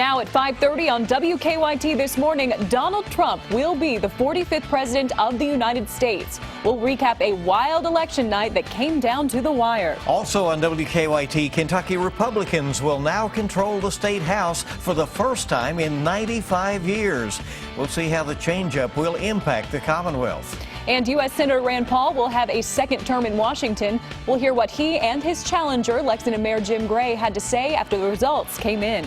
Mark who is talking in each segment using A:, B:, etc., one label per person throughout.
A: Now at 5:30 on WKYT this morning, Donald Trump will be the 45th president of the United States. We'll recap a wild election night that came down to the wire.
B: Also on WKYT, Kentucky Republicans will now control the state house for the first time in 95 years. We'll see how the changeup will impact the Commonwealth.
A: And U.S. Senator Rand Paul will have a second term in Washington. We'll hear what he and his challenger, Lexington Mayor Jim Gray, had to say after the results came in.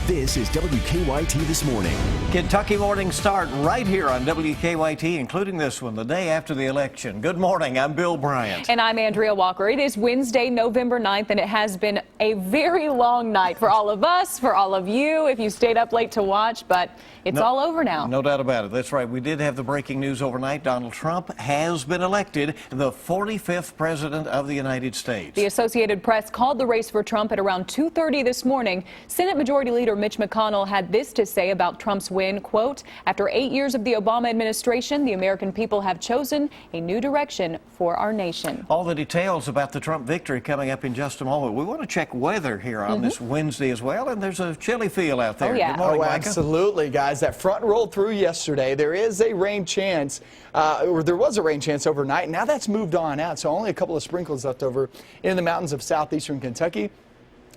C: This is WKYT This Morning.
B: Kentucky morning start right here on WKYT, including this one, the day after the election. Good morning, I'm Bill Bryant.
A: And I'm Andrea Walker. It is Wednesday, November 9th, and it has been a very long night for all of us, for all of you, if you stayed up late to watch, but it's all over now.
B: No doubt about it. That's right. We did have the breaking news overnight. Donald Trump has been elected the 45th president of the United States.
A: The Associated Press called the race for Trump at around 2:30 this morning. Senate Majority Leader Mitch McConnell had this to say about Trump's win, quote, "After 8 years of the Obama administration, the American people have chosen a new direction for our nation."
B: All the details about the Trump victory coming up in just a moment. We want to check weather here on this Wednesday as well, and there's a chilly feel out there.
A: Oh, yeah.
B: Good morning, Micah.
D: Absolutely, guys. That front rolled through yesterday. There is a rain chance, or there was a rain chance overnight. Now that's moved on out, so only a couple of sprinkles left over in the mountains of southeastern Kentucky.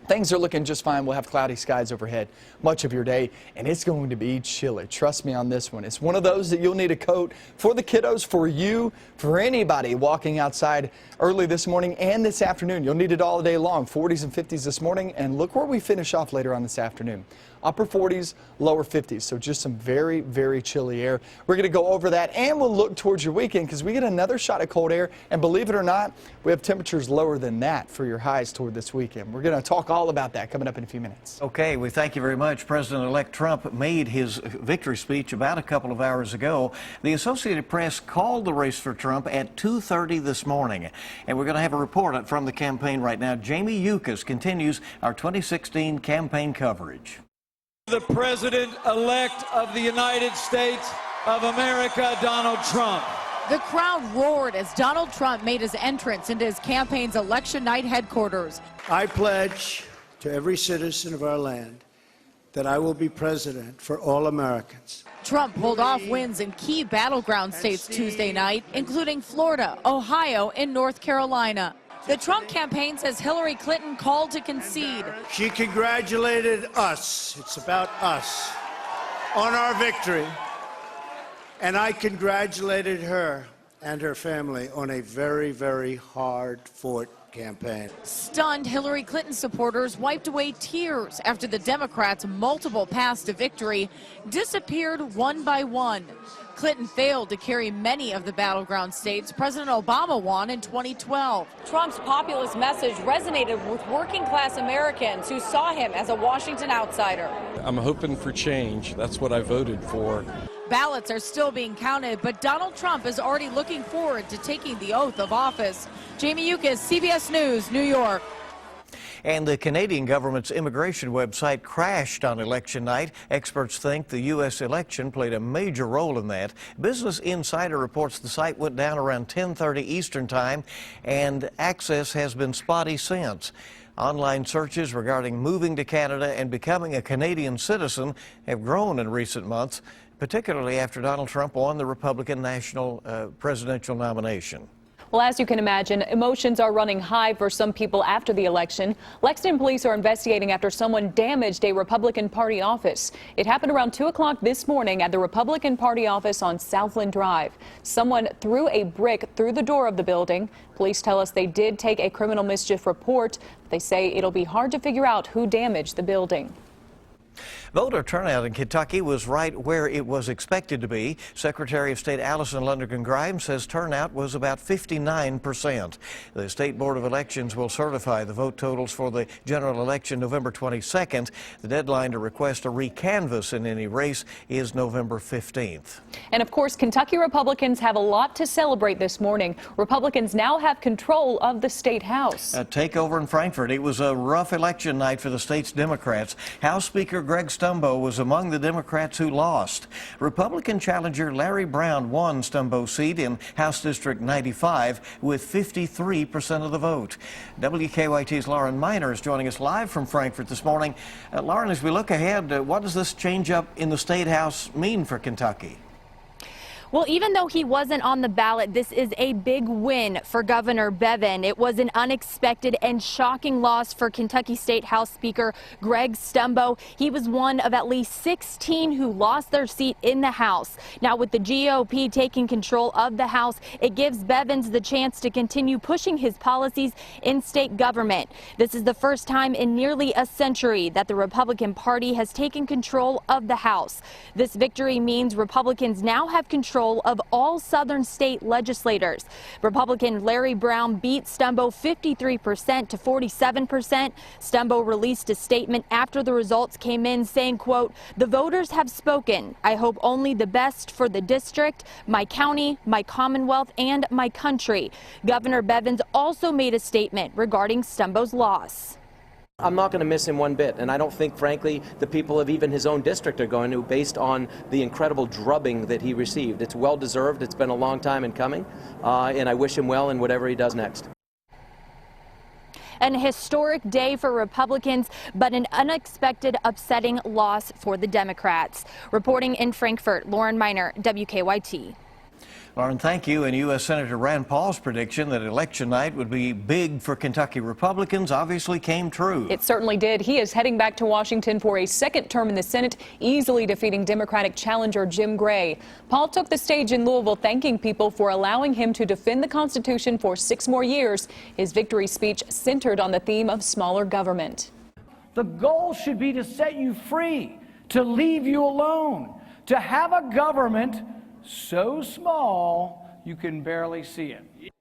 D: Things are looking just fine. We'll have cloudy skies overhead much of your day, and it's going to be chilly. Trust me on this one. It's one of those that you'll need a coat for the kiddos, for you, for anybody walking outside early this morning and this afternoon. You'll need it all day long. 40s and 50s this morning, and look where we finish off later on this afternoon. Upper 40s, lower 50s, so just some very, very chilly air. We're going to go over that, and we'll look towards your weekend because we get another shot of cold air, and believe it or not, we have temperatures lower than that for your highs toward this weekend. We're going to talk all about that coming up in a few minutes.
B: Okay, we thank you very much. President-elect Trump made his victory speech about a couple of hours ago. The Associated Press called the race for Trump at 2:30 this morning, and we're going to have a report from the campaign right now. Jamie Yukas continues our 2016 campaign coverage.
E: The President-elect of the United States of America, Donald Trump.
F: The crowd roared as Donald Trump made his entrance into his campaign's election night headquarters.
G: I pledge to every citizen of our land that I will be president for all Americans.
F: Trump pulled off wins in key battleground states Tuesday night, including Florida, Ohio, and North Carolina. The Trump campaign says Hillary Clinton called to concede.
G: She congratulated us, it's about us, on our victory. And I congratulated her and her family on a very, very hard-fought campaign.
F: Stunned, Hillary Clinton supporters wiped away tears after the Democrats' multiple paths to victory disappeared one by one. Clinton failed to carry many of the battleground states President Obama won in 2012.
H: Trump's populist message resonated with working-class Americans who saw him as a Washington outsider.
I: I'm hoping for change. That's what I voted for.
F: Ballots are still being counted, but Donald Trump is already looking forward to taking the oath of office. Jamie Yukas, CBS News, New York.
B: And the Canadian government's immigration website crashed on election night. Experts think the U.S. election played a major role in that. Business Insider reports the site went down around 10:30 Eastern Time, and access has been spotty since. Online searches regarding moving to Canada and becoming a Canadian citizen have grown in recent months, particularly after Donald Trump won the Republican national presidential nomination.
A: Well, as you can imagine, emotions are running high for some people after the election. Lexington police are investigating after someone damaged a Republican Party office. It happened around 2 o'clock this morning at the Republican Party office on Southland Drive. Someone threw a brick through the door of the building. Police tell us they did take a criminal mischief report. They say it'll be hard to figure out who damaged the building.
B: Voter turnout in Kentucky was right where it was expected to be. Secretary of State Allison Lundergan Grimes says turnout was about 59%. The State Board of Elections will certify the vote totals for the general election November 22nd. The deadline to request a recanvass in any race is November 15th.
A: And of course, Kentucky Republicans have a lot to celebrate this morning. Republicans now have control of the state house.
B: A takeover in Frankfort. It was a rough election night for the state's Democrats. House Speaker Senator Greg Stumbo was among the Democrats who lost. Republican challenger Larry Brown won Stumbo's seat in House District 95 with 53% of the vote. WKYT's Lauren Miner is joining us live from Frankfort this morning. Lauren, as we look ahead, what does this change up in the State House mean for Kentucky?
J: Well, even though he wasn't on the ballot, this is a big win for Governor Bevin. It was an unexpected and shocking loss for Kentucky State House Speaker Greg Stumbo. He was one of at least 16 who lost their seat in the House. Now, with the GOP taking control of the House, it gives Bevins the chance to continue pushing his policies in state government. This is the first time in nearly a century that the Republican Party has taken control of the House. This victory means Republicans now have control of all southern state legislators. Republican Larry Brown beat Stumbo 53% to 47%. Stumbo released a statement after the results came in saying, quote, "The voters have spoken. I hope only the best for the district, my county, my Commonwealth, and my country." Governor Bevins also made a statement regarding Stumbo's loss.
K: I'm not going to miss him one bit, and I don't think, frankly, the people of even his own district are going to, based on the incredible drubbing that he received. It's well-deserved. It's been a long time in coming, and I wish him well in whatever he does next.
J: An historic day for Republicans, but an unexpected, upsetting loss for the Democrats. Reporting in Frankfort, Lauren Miner, WKYT.
B: Lauren, thank you. And U.S. Senator Rand Paul's prediction that election night would be big for Kentucky Republicans obviously came true.
A: It certainly did. He is heading back to Washington for a second term in the Senate, easily defeating Democratic challenger Jim Gray. Paul took the stage in Louisville, thanking people for allowing him to defend the Constitution for 6 more years. His victory speech centered on the theme of smaller government.
L: The goal should be to set you free, to leave you alone, to have a government so small you can barely see it.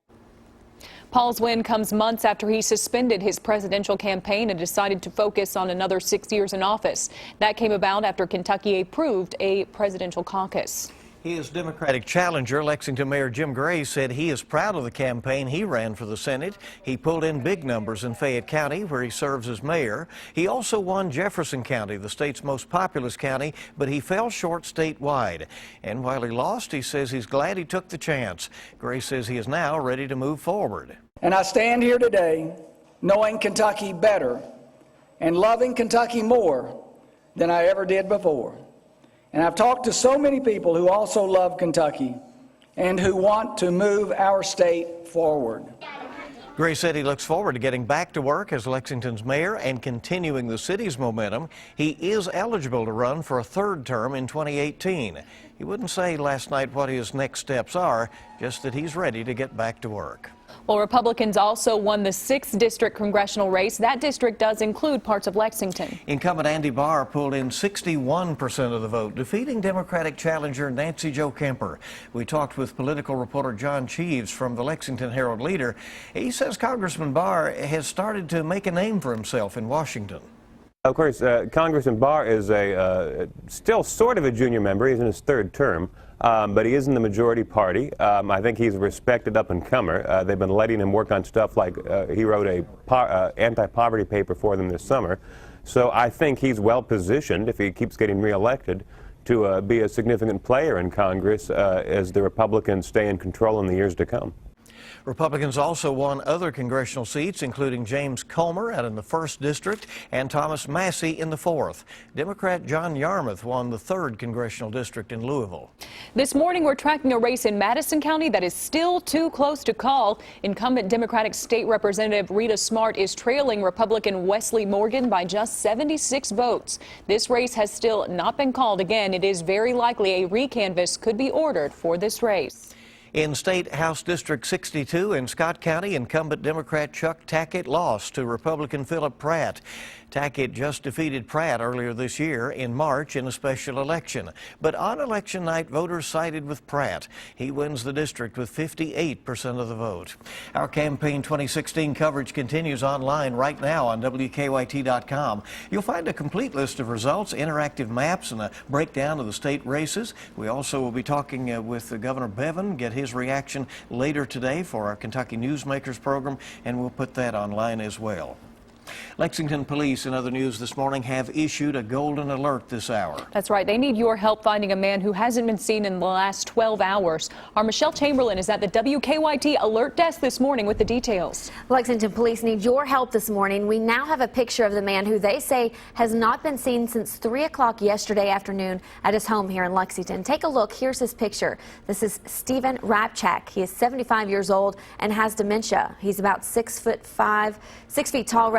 A: Paul's win comes months after he suspended his presidential campaign and decided to focus on another 6 years in office. That came about after Kentucky approved a presidential caucus.
B: His Democratic challenger, Lexington Mayor Jim Gray, said he is proud of the campaign he ran for the Senate. He pulled in big numbers in Fayette County, where he serves as mayor. He also won Jefferson County, the state's most populous county, but he fell short statewide. And while he lost, he says he's glad he took the chance. Gray says he is now ready to move forward.
L: And I stand here today knowing Kentucky better and loving Kentucky more than I ever did before. And I've talked to so many people who also love Kentucky and who want to move our state forward.
B: Gray said he looks forward to getting back to work as Lexington's mayor and continuing the city's momentum. He is eligible to run for a third term in 2018. He wouldn't say last night what his next steps are, just that he's ready to get back to work.
A: Well, Republicans also won the 6th district congressional race. That district does include parts of Lexington. Incumbent
B: Andy Barr pulled in 61% of the vote, defeating Democratic challenger Nancy Jo Kemper. We talked with political reporter John Cheeves from the Lexington Herald Leader. He says Congressman Barr has started to make a name for himself in Washington.
M: Of course, Congressman Barr is still sort of a junior member. He's in his 3rd term. But he is in the majority party. I think he's a respected up-and-comer. They've been letting him work on stuff like he wrote a anti-poverty paper for them this summer. So I think he's well-positioned, if he keeps getting reelected, to be a significant player in Congress as the Republicans stay in control in the years to come.
B: Republicans also won other congressional seats, including James Comer out in the 1st District and Thomas Massey in the 4th. Democrat John Yarmouth won the 3rd Congressional District in Louisville.
A: This morning, we're tracking a race in Madison County that is still too close to call. Incumbent Democratic State Representative Rita Smart is trailing Republican Wesley Morgan by just 76 votes. This race has still not been called. Again, it is very likely a recanvass could be ordered for this race.
B: In State House District 62 in Scott County, incumbent Democrat Chuck Tackett lost to Republican Philip Pratt. Tackett just defeated Pratt earlier this year in March in a special election. But on election night, voters sided with Pratt. He wins the district with 58% of the vote. Our Campaign 2016 coverage continues online right now on WKYT.com. You'll find a complete list of results, interactive maps, and a breakdown of the state races. We also will be talking with Governor Bevin, get his reaction later today for our Kentucky Newsmakers program, and we'll put that online as well. Lexington police, in other news this morning, have issued a golden alert this hour.
A: That's right. They need your help finding a man who hasn't been seen in the last 12 hours. Our Michelle Chamberlain is at the WKYT alert desk this morning with the details.
N: Lexington police need your help this morning. We now have a picture of the man who they say has not been seen since 3 o'clock yesterday afternoon at his home here in Lexington. Take a look. Here's his picture. This is Stephen Rapchak. He is 75 years old and has dementia. He's about 6 feet tall,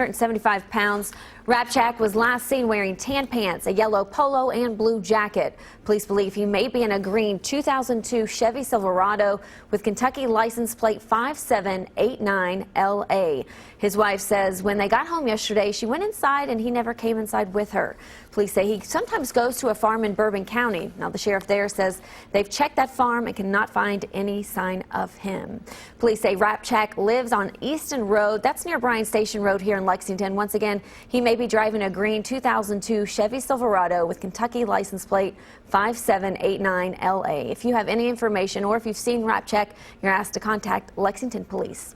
N: 175 pounds. Rapchak was last seen wearing tan pants, a yellow polo, and blue jacket. Police believe he may be in a green 2002 Chevy Silverado with Kentucky license plate 5789LA. His wife says when they got home yesterday, she went inside and he never came inside with her. Police say he sometimes goes to a farm in Bourbon County. Now, the sheriff there says they've checked that farm and cannot find any sign of him. Police say Rapchak lives on Easton Road. That's near Bryan Station Road here in Lexington. Once again, he may be driving a green 2002 Chevy Silverado with Kentucky license plate 5789LA. If you have any information or if you've seen Rapchak, you're asked to contact Lexington Police.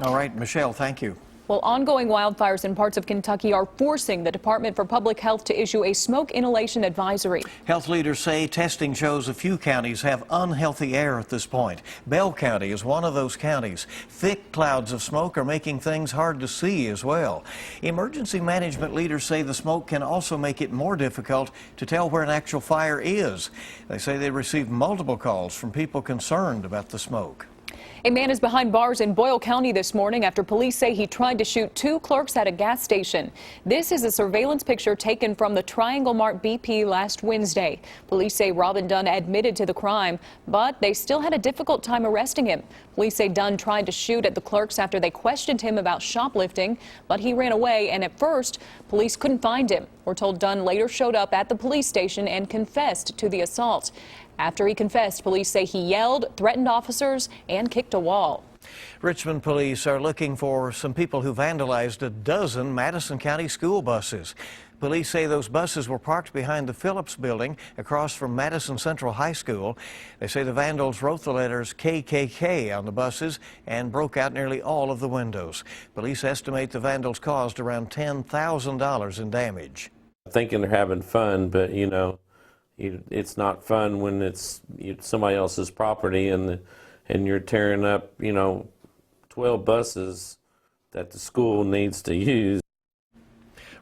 B: All right, Michelle, thank you.
A: Well, ongoing wildfires in parts of Kentucky are forcing the Department for Public Health to issue a smoke inhalation advisory.
B: Health leaders say testing shows a few counties have unhealthy air at this point. Bell County is one of those counties. Thick clouds of smoke are making things hard to see as well. Emergency management leaders say the smoke can also make it more difficult to tell where an actual fire is. They say they received multiple calls from people concerned about the smoke.
A: A man is behind bars in Boyle County this morning after police say he tried to shoot 2 clerks at a gas station. This is a surveillance picture taken from the Triangle Mart BP last Wednesday. Police say Robin Dunn admitted to the crime, but they still had a difficult time arresting him. Police say Dunn tried to shoot at the clerks after they questioned him about shoplifting, but he ran away, and at first, police couldn't find him. We're told Dunn later showed up at the police station and confessed to the assault. After he confessed, police say he yelled, threatened officers, and kicked a wall.
B: Richmond police are looking for some people who vandalized a dozen Madison County school buses. Police say those buses were parked behind the Phillips building across from Madison Central High School. They say the vandals wrote the letters KKK on the buses and broke out nearly all of the windows. Police estimate the vandals caused around $10,000 in damage.
O: Thinking they're having fun, but it's not fun when it's somebody else's property and you're tearing up 12 buses that the school needs to use.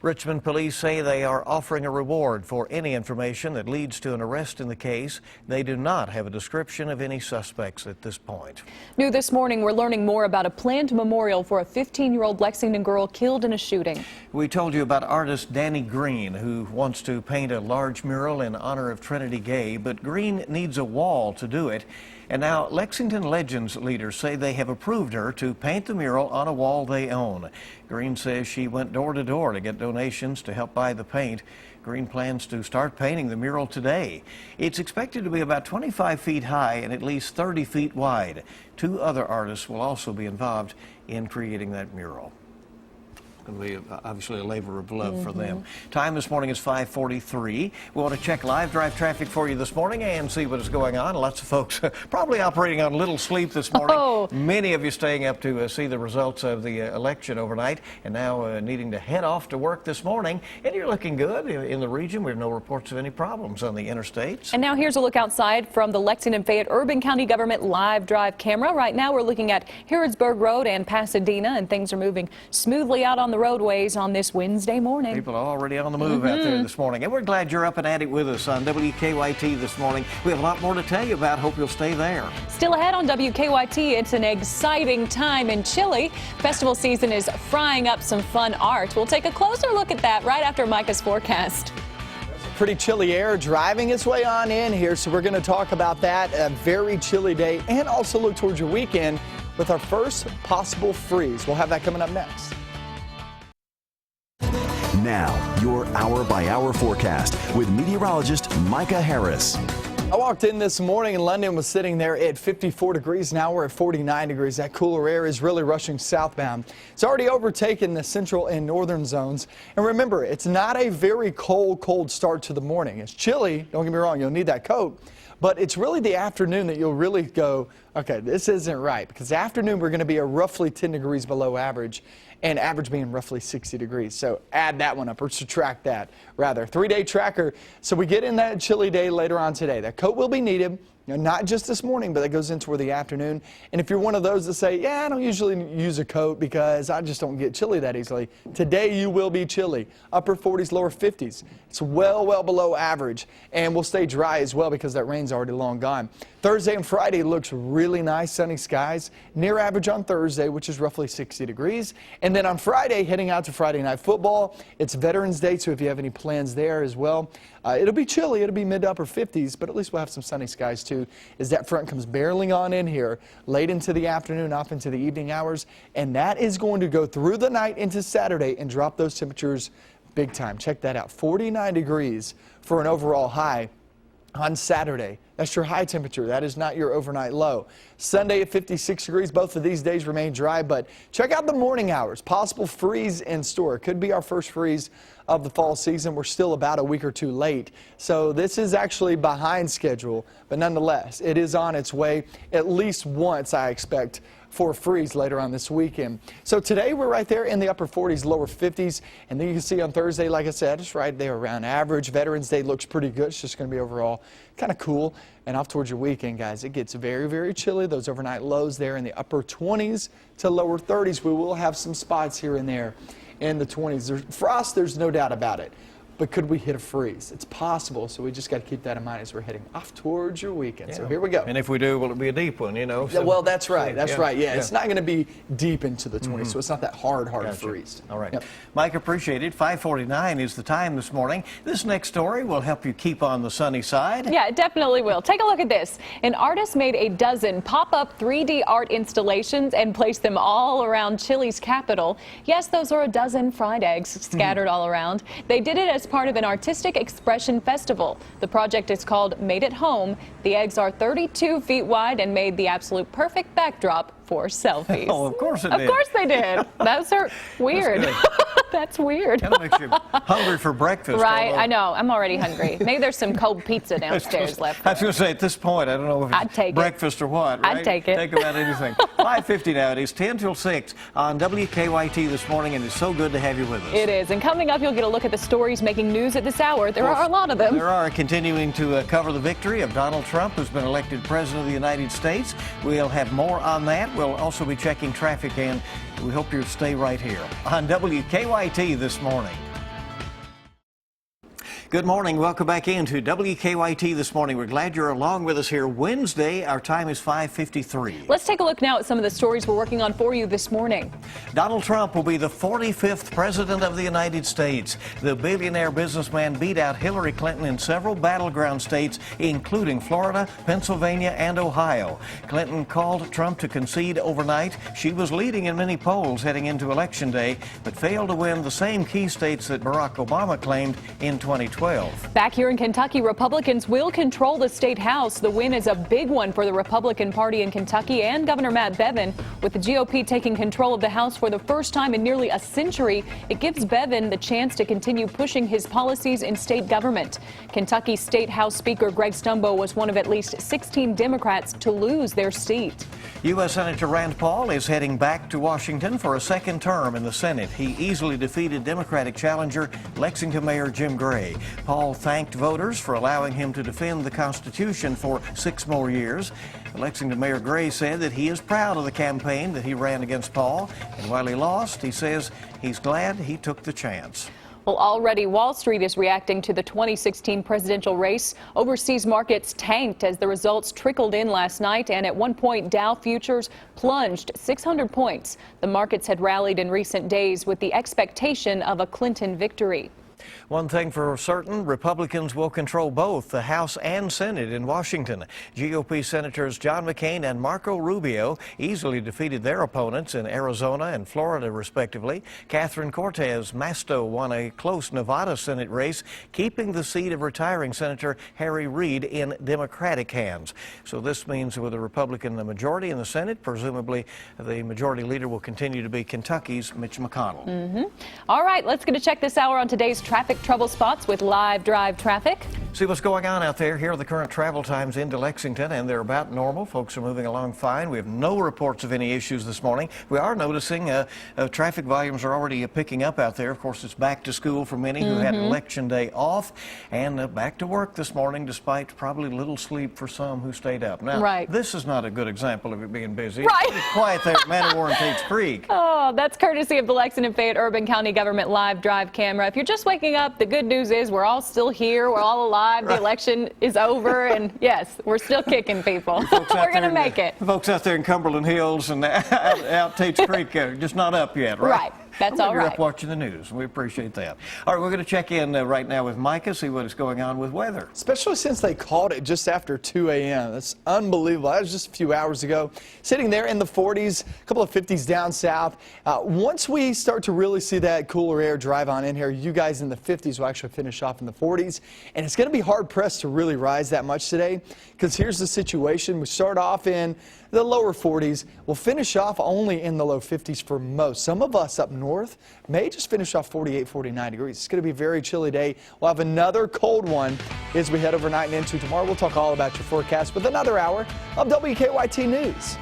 B: Richmond police say they are offering a reward for any information that leads to an arrest in the case. They do not have a description of any suspects at this point.
A: New this morning, we're learning more about a planned memorial for a 15-year-old Lexington girl killed in a shooting.
B: We told you about artist Danny Green, who wants to paint a large mural in honor of Trinity Gay, but Green needs a wall to do it. And now Lexington Legends leaders say they have approved her to paint the mural on a wall they own. Green says she went door to door to get donations to help buy the paint. Green plans to start painting the mural today. It's expected to be about 25 feet high and at least 30 feet wide. 2 other artists will also be involved in creating that mural. Going to be obviously a labor of love for them. Time this morning is 5:43. We want to check live drive traffic for you this morning and see what is going on. Lots of folks probably operating on little sleep this morning. Many of you staying up to see the results of the election overnight and now needing to head off to work this morning. And you're looking good in the region. We have no reports of any problems on the interstates.
A: And now here's a look outside from the Lexington Fayette Urban County Government live drive camera. Right now we're looking at Harrodsburg Road and Pasadena, and things are moving smoothly out on the roadways on this Wednesday morning.
B: People are already on the move out there this morning, and we're glad you're up and at it with us on WKYT this morning. We have a lot more to tell you about. Hope you'll stay there.
A: Still ahead on WKYT, it's an exciting time in Chile. Festival season is frying up some fun art. We'll take a closer look at that right after Micah's forecast.
D: Pretty chilly air driving its way on in here, so we're going to talk about that. A very chilly day, and also look towards your weekend with our first possible freeze. We'll have that coming up next.
C: Now, your hour-by-hour forecast with meteorologist Micah Harris.
D: I walked in this morning and London was sitting there at 54 degrees. Now we're at 49 degrees. That cooler air is really rushing southbound. It's already overtaken the central and northern zones. And remember, it's not a very cold start to the morning. It's chilly. Don't get me wrong. You'll need that coat. But it's really the afternoon that you'll really go Okay, this isn't right because afternoon we're going to be roughly 10 degrees below average, and average being roughly 60 degrees. So add that one up, or subtract that rather. 3-day tracker. So we get in that chilly day later on today. That coat will be needed. Not just this morning, but that goes into the afternoon. And if you're one of those that say, yeah, I don't usually use a coat because I just don't get chilly that easily, today you will be chilly. Upper 40s, lower 50s. It's well below average, and we'll stay dry as well because that rain's already long gone. Thursday and Friday looks really nice, sunny skies, near average on Thursday, which is roughly 60 degrees. And then on Friday, heading out to Friday Night Football, it's Veterans Day, so if you have any plans there as well, it'll be chilly. It'll be mid to upper 50s, but at least we'll have some sunny skies too, as that front comes barreling on in here late into the afternoon, up into the evening hours, and that is going to go through the night into Saturday and drop those temperatures big time. Check that out, 49 degrees for an overall high on Saturday. That's your high temperature. That is not your overnight low. Sunday at 56 degrees. Both of these days remain dry, but check out the morning hours. Possible freeze in store. It could be our first freeze of the fall season. We're still about a week or two late, so this is actually behind schedule, but nonetheless, it is on its way at least once, I expect, for a freeze later on this weekend. So today we're right there in the upper 40s, lower 50s, and then you can see on Thursday, like I said, it's right there around average. Veterans Day looks pretty good. It's just going to be overall kind of cool. And off towards your weekend, guys, it gets very chilly. Those overnight lows there in the upper 20s to lower 30s. We will have some spots here and there in the 20s. There's frost, there's no doubt about it. But could we hit a freeze? It's possible, so we just got to keep that in mind as we're heading off towards your weekend.
B: Yeah.
D: So here we go.
B: And if we do, will it be a deep one, you know?
D: Yeah, well, that's right.
B: So,
D: That's right. Yeah, it's not going to be deep into the 20s, so it's not that hard
B: Gotcha.
D: freeze.
B: All right.
D: Yep.
B: Mike, appreciate it. 5:49 is the time this morning. This next story will help you keep on the sunny side.
A: Yeah, it definitely will. Take a look at this. An artist made a dozen pop-up 3D art installations and placed them all around Chile's capital. Yes, those are a dozen fried eggs scattered all around. They did it as part of an artistic expression festival. The project is called Made at Home. The eggs are 32 feet wide and made the absolute perfect backdrop for selfies.
B: Oh, of course it did.
A: Of course they did. Those are weird.
B: That's
A: That's weird.
B: Kind of makes you hungry for breakfast.
A: Right,
B: although-
A: I know. I'm already hungry. Maybe there's some cold pizza downstairs left.
B: I was going to say, at this point, I don't know if
A: I'd
B: it's
A: take it.
B: breakfast or what.
A: I'd
B: Right?
A: take it.
B: Take about anything. 5:50 now. It is 10 till 6 on WKYT this morning, and it's so good to have you with us.
A: It is. And coming up, you'll get a look at the stories making news at this hour. There are a lot of them.
B: There are, continuing to cover the victory of Donald Trump, who's been elected President of the United States. We'll have more on that. We'll also be checking traffic, and we hope you'll stay right here on WKYT this morning. Good morning. Welcome back into WKYT this morning. We're glad you're along with us here Wednesday. Our time is 5:53.
A: Let's take a look now at some of the stories we're working on for you this morning.
B: Donald Trump will be the 45th President of the United States. The billionaire businessman beat out Hillary Clinton in several battleground states, including Florida, Pennsylvania, and Ohio. Clinton called Trump to concede overnight. She was leading in many polls heading into Election Day, but failed to win the same key states that Barack Obama claimed in 2012.
A: Back here in Kentucky, Republicans will control the state house. The win is a big one for the Republican Party in Kentucky and Governor Matt Bevin. With the GOP taking control of the House for the first time in nearly a century, it gives Bevin the chance to continue pushing his policies in state government. Kentucky State House Speaker Greg Stumbo was one of at least 16 Democrats to lose their seat.
B: U.S. Senator Rand Paul is heading back to Washington for a second term in the Senate. He easily defeated Democratic challenger Lexington Mayor Jim Gray. Paul thanked voters for allowing him to defend the Constitution for 6 more years. Lexington Mayor Gray said that he is proud of the campaign that he ran against Paul, and while he lost, he says he's glad he took the chance.
A: Well, already Wall Street is reacting to the 2016 presidential race. Overseas markets tanked as the results trickled in last night, and at one point Dow futures plunged 600 points. The markets had rallied in recent days with the expectation of a Clinton victory.
B: One thing for certain, Republicans will control both the House and Senate in Washington. GOP Senators John McCain and Marco Rubio easily defeated their opponents in Arizona and Florida, respectively. Catherine Cortez Masto won a close Nevada Senate race, keeping the seat of retiring Senator Harry Reid in Democratic hands. So this means with a Republican majority in the Senate, presumably the majority leader will continue to be Kentucky's Mitch McConnell.
A: All right, let's get a check this hour on today's traffic trouble spots with live drive traffic.
B: See what's going on out there. Here are the current travel times into Lexington, and they're about normal. Folks are moving along fine. We have no reports of any issues this morning. We are noticing traffic volumes are already picking up out there. Of course, it's back to school for many who had Election Day off, and back to work this morning despite probably little sleep for some who stayed up. Now, this is not a good example of it being busy. It's pretty quiet there at Manawar and Tate's Creek.
A: Oh, that's courtesy of the Lexington Fayette Urban County Government live drive camera. If you're just waking up, the good news is we're all still here. We're all alive. The election is over, and yes, we're still kicking people. We're going to make it.
B: Folks out there in Cumberland Hills and out Tate's Creek are just not up yet, right?
A: Right. That's all
B: You're
A: right.
B: up watching the news. We appreciate that. All right, we're going to check in right now with Micah, see what is going on with weather.
D: Especially since they called it just after 2 a.m. That's unbelievable. That was just a few hours ago. Sitting there in the 40s, a couple of 50s down south. Once we start to really see that cooler air drive on in here, you guys in the 50s will actually finish off in the 40s. And it's going to be hard-pressed to really rise that much today, because here's the situation. We start off in the lower 40s. We'll finish off only in the low 50s for most. Some of us up north may just finish off 48, 49 degrees. It's going to be a very chilly day. We'll have another cold one as we head overnight and into tomorrow. We'll talk all about your forecast with another hour of WKYT News.